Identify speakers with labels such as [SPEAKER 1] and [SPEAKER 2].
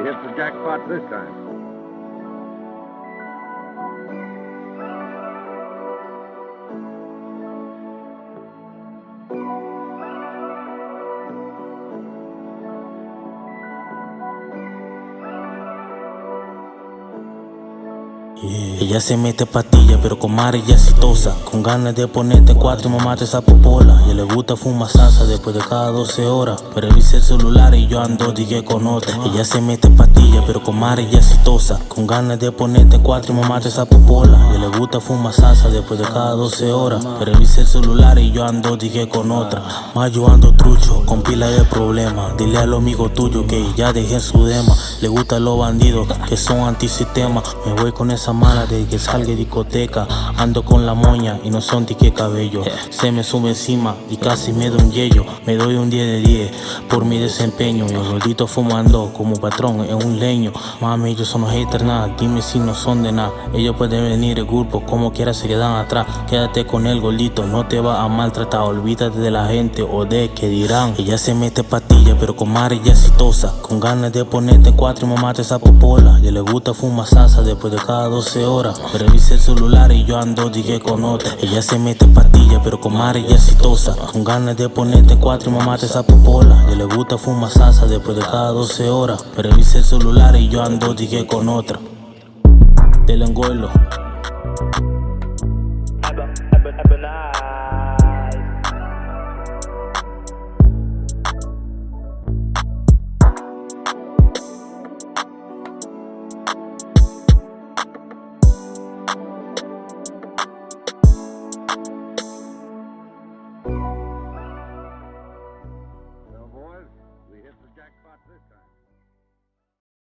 [SPEAKER 1] hits the jackpot this time.
[SPEAKER 2] Ella se mete patilla, pero con mar ella exitosa. Con ganas de ponerte en cuatro y mamarte esa popola. Ella le gusta fumar salsa después de cada 12 horas. Me revisa el celular y yo ando dije con otra. Ella se mete patilla, pero con mar ella exitosa. Con ganas de ponerte en cuatro y mamarte esa popola. Ella le gusta fumar salsa después de cada 12 horas. Me revisa el celular y yo ando dije con otra. Más yo ando trucho, con pila de problemas. Dile a los amigos tuyos que ya dejé su dema. Le gustan los bandidos que son antisistema. Me voy con esa mala de que salga de discoteca. Ando con la moña y no son tique cabello. Se me sube encima y casi me da un yello. Me doy un 10 de 10 por mi desempeño. Y el gordito fumando como patrón en un leño. Mami, ellos son los haters nada, dime si no son de nada. Ellos pueden venir el grupo como quiera se quedan atrás. Quédate con el gordito, no te va a maltratar. Olvídate de la gente o de que dirán. Ella se mete patilla pero con mar ella exitosa. Con ganas de ponerte en cuatro y mamarte esa popola. Y le gusta fumar salsa después de cada 12 horas. Me revisa el celular y yo ando dije con otra. Ella se mete patilla pero con mar ella exitosa. Con ganas de ponerte en cuatro y mamarte esa popola. Y le gusta fumar salsa después de cada 12 horas. Me revisa el celular y yo ando dije con otra. Del enguelo.